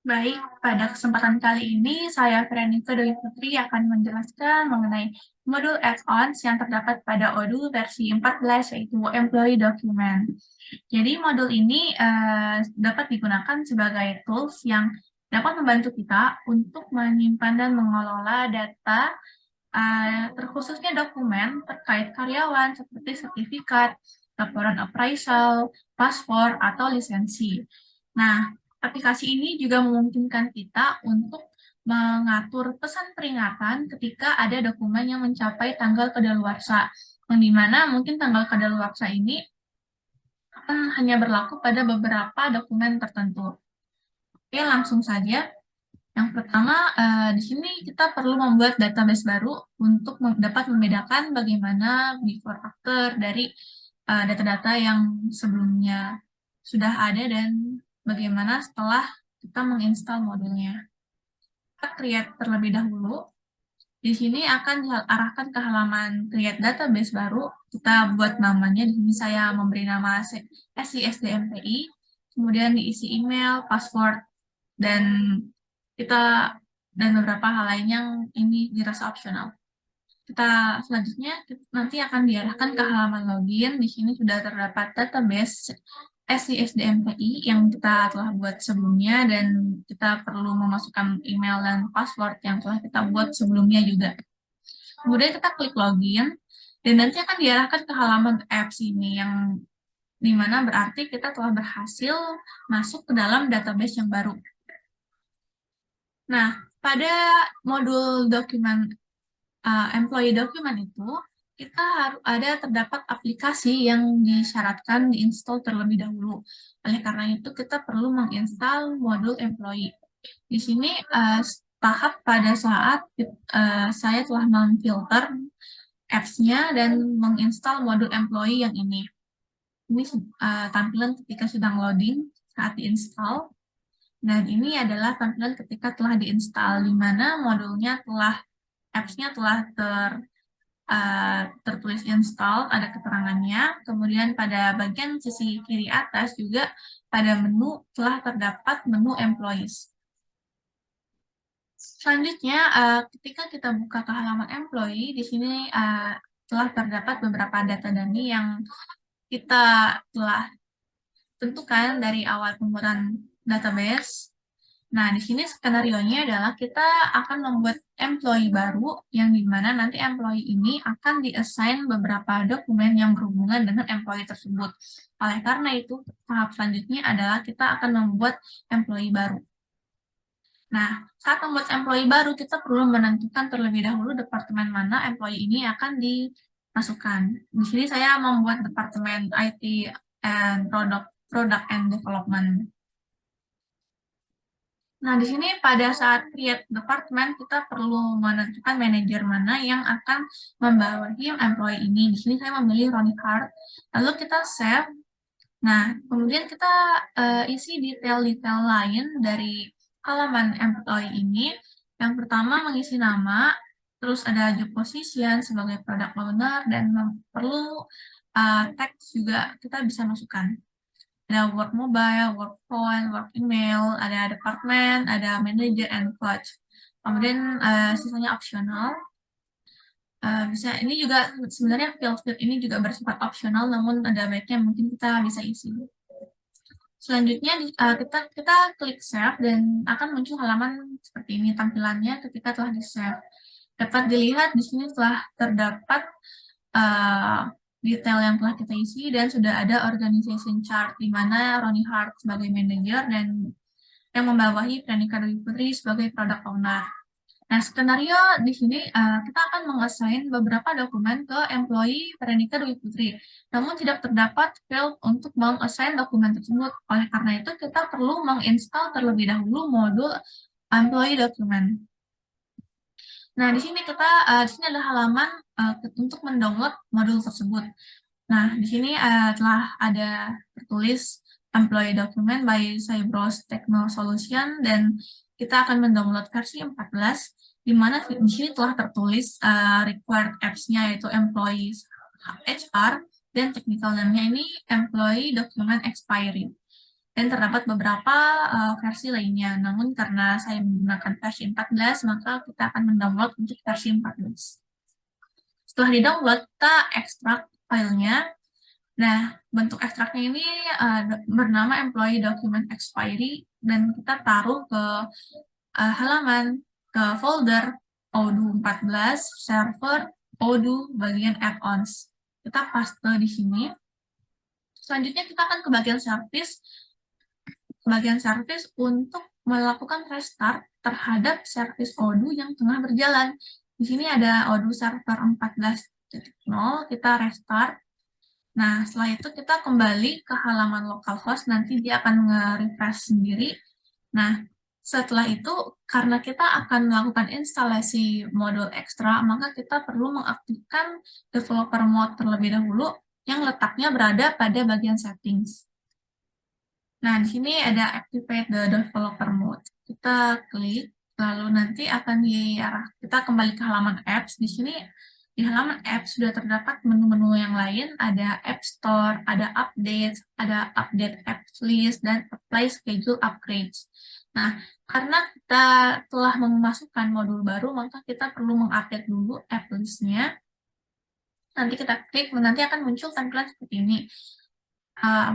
Baik, pada kesempatan kali ini saya Veronica Dwi Putri akan menjelaskan mengenai modul add-ons yang terdapat pada Odoo versi 14 yaitu Employee Document. Jadi modul ini dapat digunakan sebagai tools yang dapat membantu kita untuk menyimpan dan mengelola data terkhususnya dokumen terkait karyawan seperti sertifikat, laporan appraisal, paspor, atau lisensi. Nah, aplikasi ini juga memungkinkan kita untuk mengatur pesan peringatan ketika ada dokumen yang mencapai tanggal kadaluarsa, yang dimana mungkin tanggal kadaluarsa ini akan hanya berlaku pada beberapa dokumen tertentu. Oke, langsung saja. Yang pertama, di sini kita perlu membuat database baru untuk dapat membedakan bagaimana before after dari data-data yang sebelumnya sudah ada dan bagaimana setelah kita menginstal modulnya. Kita create terlebih dahulu. Di sini akan diarahkan ke halaman create database baru. Kita buat namanya, di sini saya memberi nama SISDMPI, kemudian diisi email, password, dan kita dan beberapa hal lain yang ini dirasa opsional. Kita selanjutnya nanti akan diarahkan ke halaman login. Di sini sudah terdapat database SISDMPI yang kita telah buat sebelumnya dan kita perlu memasukkan email dan password yang telah kita buat sebelumnya juga. Kemudian kita klik login dan nanti akan diarahkan ke halaman apps ini yang dimana berarti kita telah berhasil masuk ke dalam database yang baru. Nah, pada modul dokumen employee document itu, kita harus terdapat aplikasi yang disyaratkan diinstal terlebih dahulu. Oleh karena itu, kita perlu menginstal modul employee. Di sini tahap pada saat saya telah memfilter apps-nya dan menginstal modul employee yang ini. Ini tampilan ketika sedang loading saat diinstal. Dan ini adalah tampilan ketika telah diinstal, di mana modulnya apps-nya telah tertulis install, ada keterangannya. Kemudian pada bagian sisi kiri atas juga pada menu telah terdapat menu employees. Selanjutnya, ketika kita buka ke halaman employee, di sini telah terdapat beberapa data dummy yang kita telah tentukan dari awal pembuatan database. Nah, di sini skenario-nya adalah kita akan membuat employee baru yang dimana nanti employee ini akan di-assign beberapa dokumen yang berhubungan dengan employee tersebut. Oleh karena itu, tahap selanjutnya adalah kita akan membuat employee baru. Nah, saat membuat employee baru, kita perlu menentukan terlebih dahulu departemen mana employee ini akan dimasukkan. Di sini saya membuat departemen IT and Product and Development. Nah, di sini pada saat create department, kita perlu menentukan manajer mana yang akan membawahi employee ini. Di sini saya memilih Ronnie Hart. Lalu kita save. Nah, kemudian kita isi detail-detail lain dari halaman employee ini. Yang pertama mengisi nama, terus ada job position sebagai product owner, dan perlu teks juga kita bisa masukkan. Ada work mobile, work phone, work email, ada department, ada manager, and coach. Kemudian sisanya opsional. Bisa ini juga sebenarnya field ini juga bersifat opsional, namun ada baiknya mungkin kita bisa isi. Selanjutnya kita klik save dan akan muncul halaman seperti ini tampilannya ketika telah di save. Dapat dilihat di sini telah terdapat detail yang telah kita isi dan sudah ada organization chart di mana Ronnie Hart sebagai manager dan yang membawahi Veronica Dwi Putri sebagai product owner. Nah, skenario di sini kita akan mengassign beberapa dokumen ke employee Veronica Dwi Putri. Namun tidak terdapat field untuk mengassign dokumen tersebut. Oleh karena itu, kita perlu menginstal terlebih dahulu modul employee document. Nah, di sini di sini ada halaman untuk mendownload modul tersebut. Nah, di sini telah ada tertulis employee document by Cybros Techno Solution dan kita akan mendownload versi 14 di mana di sini telah tertulis required apps-nya yaitu employees HR dan technical name-nya ini employee document expiry. dan terdapat beberapa versi lainnya. Namun karena saya menggunakan versi 14, maka kita akan mendownload untuk versi 14. Setelah di-download, kita ekstrak filenya. Nah, bentuk ekstraknya ini bernama employee document expiry, dan kita taruh ke halaman, ke folder Odoo 14, server Odoo bagian add-ons. Kita paste di sini. Selanjutnya kita akan ke bagian service untuk melakukan restart terhadap service Odoo yang tengah berjalan. Di sini ada Odoo server 14.0, kita restart. Nah, setelah itu kita kembali ke halaman localhost, nanti dia akan nge-refresh sendiri. Nah, setelah itu, karena kita akan melakukan instalasi modul ekstra, maka kita perlu mengaktifkan developer mode terlebih dahulu, yang letaknya berada pada bagian settings. Nah, di sini ada activate the developer mode. Kita klik, lalu nanti akan kita kembali ke halaman apps. Di sini di halaman apps sudah terdapat menu-menu yang lain, ada App Store, ada update apps list, dan apply schedule upgrades. Nah, karena kita telah memasukkan modul baru, maka kita perlu mengupdate dulu app list-nya. Nanti kita klik, nanti akan muncul tampilan seperti ini.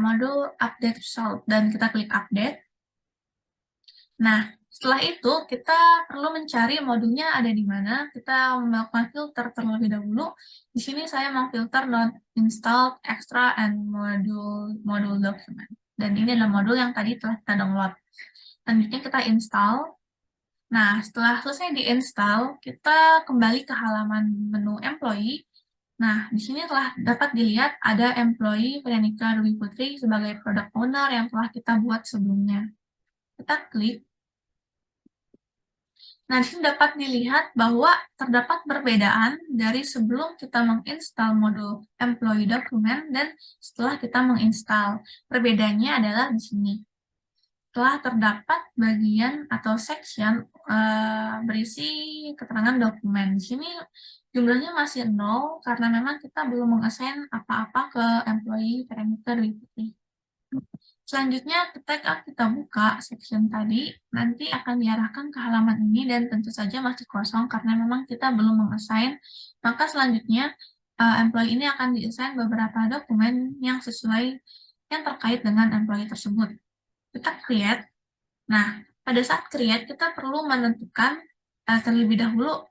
Modul update result, dan kita klik update. Nah, setelah itu kita perlu mencari modulnya ada di mana. Kita melakukan filter terlebih dahulu. Di sini saya memfilter not installed, extra, and module document. Dan ini adalah modul yang tadi telah kita download. Selanjutnya kita install. Nah, setelah selesai di-install, kita kembali ke halaman menu employee. Nah, di sini telah dapat dilihat ada employee Veronica Dwi Putri sebagai product owner yang telah kita buat sebelumnya. Kita klik. Nah, di sini dapat dilihat bahwa terdapat perbedaan dari sebelum kita menginstal modul employee document dan setelah kita menginstal. Perbedaannya adalah di sini. Telah terdapat bagian atau section berisi keterangan dokumen. Di sini jumlahnya masih 0 karena memang kita belum mengassign apa-apa ke employee parameter Wiputri. Selanjutnya, ketika kita buka section tadi, nanti akan diarahkan ke halaman ini dan tentu saja masih kosong karena memang kita belum mengassign. Maka selanjutnya, employee ini akan diassign beberapa dokumen yang sesuai yang terkait dengan employee tersebut. Kita create. Nah, pada saat create, kita perlu menentukan terlebih dahulu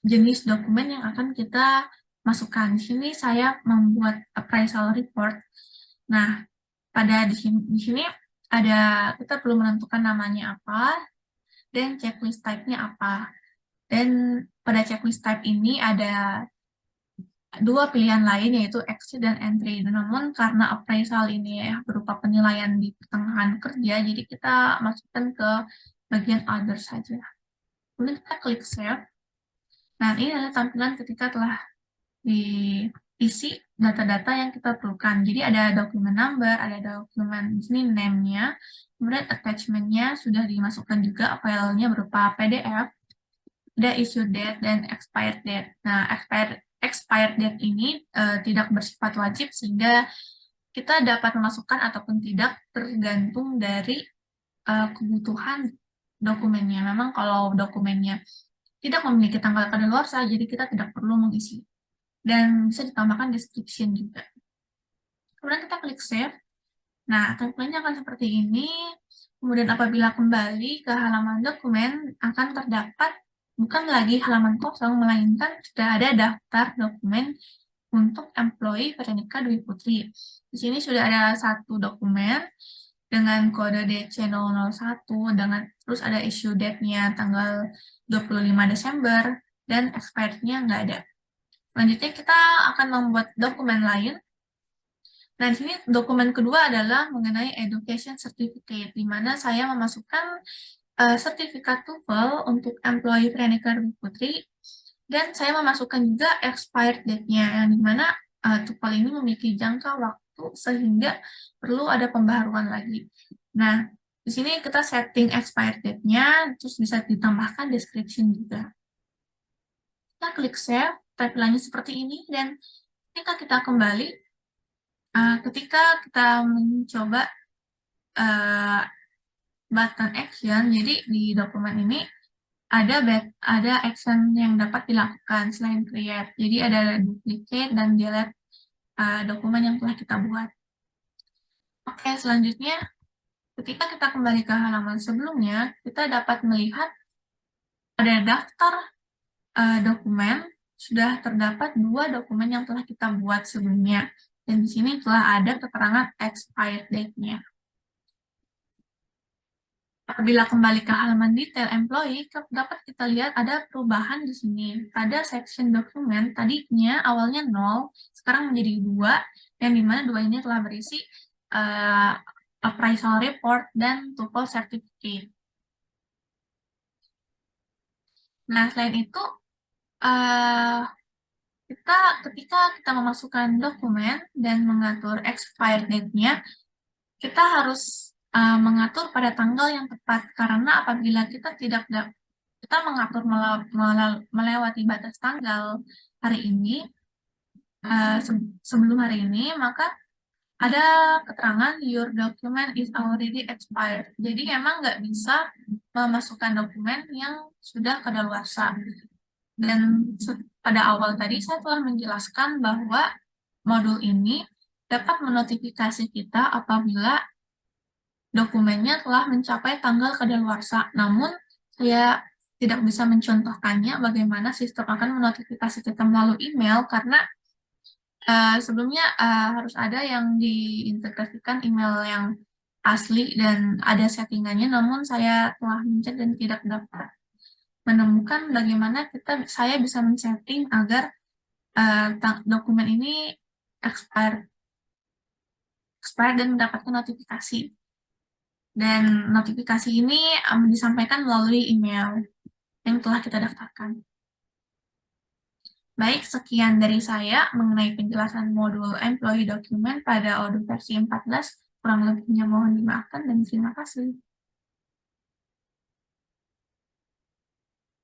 jenis dokumen yang akan kita masukkan. Di sini saya membuat appraisal report. Nah, di sini ada kita perlu menentukan namanya apa dan checklist type-nya apa. Dan pada checklist type ini ada dua pilihan lain, yaitu exit dan entry. Namun karena appraisal ini berupa penilaian di pertengahan kerja, jadi kita masukkan ke bagian other saja. Kemudian kita klik save. Nah, ini adalah tampilan ketika telah diisi data-data yang kita perlukan. Jadi ada dokumen number, ada dokumen di sini name-nya, kemudian attachment-nya sudah dimasukkan juga filenya berupa PDF, ada issue date dan expired date. Nah, expired date ini tidak bersifat wajib sehingga kita dapat memasukkan ataupun tidak tergantung dari kebutuhan dokumennya. Memang kalau dokumennya tidak memiliki tanggal kadaluarsa, jadi kita tidak perlu mengisi. Dan bisa ditambahkan description juga. Kemudian kita klik save. Nah, tampilannya akan seperti ini. Kemudian apabila kembali ke halaman dokumen, akan terdapat bukan lagi halaman kosong, melainkan sudah ada daftar dokumen untuk employee Veronica Dwi Putri. Di sini sudah ada satu dokumen dengan kode DC001, terus ada issue date-nya tanggal 25 Desember, dan expired-nya nggak ada. Selanjutnya kita akan membuat dokumen lain. Nah, di sini dokumen kedua adalah mengenai Education Certificate, di mana saya memasukkan sertifikat TOEFL untuk employee Veronica Dwi Putri, dan saya memasukkan juga expired date-nya, yang dimana TOEFL ini memiliki jangka waktu sehingga perlu ada pembaharuan lagi. Nah, di sini kita setting expired date-nya, terus bisa ditambahkan description juga. Kita klik save, tampilannya seperti ini, dan ketika kita kembali, ketika kita mencoba button action. Jadi di dokumen ini ada action yang dapat dilakukan selain create. Jadi ada duplicate dan delete dokumen yang telah kita buat. Oke, selanjutnya ketika kita kembali ke halaman sebelumnya, kita dapat melihat ada daftar dokumen, sudah terdapat 2 dokumen yang telah kita buat sebelumnya. Dan di sini telah ada keterangan expired date-nya. Apabila kembali ke halaman detail employee, dapat kita lihat ada perubahan di sini. Pada section dokumen, tadinya awalnya 0, sekarang menjadi 2, yang dimana 2 ini telah berisi appraisal report dan tuple certificate. Nah, selain itu, ketika kita memasukkan dokumen dan mengatur expired date-nya, kita harus mengatur pada tanggal yang tepat, karena apabila kita mengatur melewati batas tanggal hari ini, sebelum hari ini, maka ada keterangan your document is already expired. Jadi emang nggak bisa memasukkan dokumen yang sudah kadaluarsa. Dan pada awal tadi saya telah menjelaskan bahwa modul ini dapat menotifikasi kita apabila dokumennya telah mencapai tanggal kadaluarsa. Namun, saya tidak bisa mencontohkannya bagaimana sistem akan menotifikasi kita melalui email karena sebelumnya harus ada yang diintegrasikan email yang asli dan ada settingannya, namun saya telah mencet dan tidak dapat menemukan bagaimana saya bisa men-setting agar dokumen ini expired dan mendapatkan notifikasi. Dan notifikasi ini disampaikan melalui email yang telah kita daftarkan. Baik, sekian dari saya mengenai penjelasan modul Employee Document pada Odoo versi 14. Kurang lebihnya mohon dimaafkan dan terima kasih.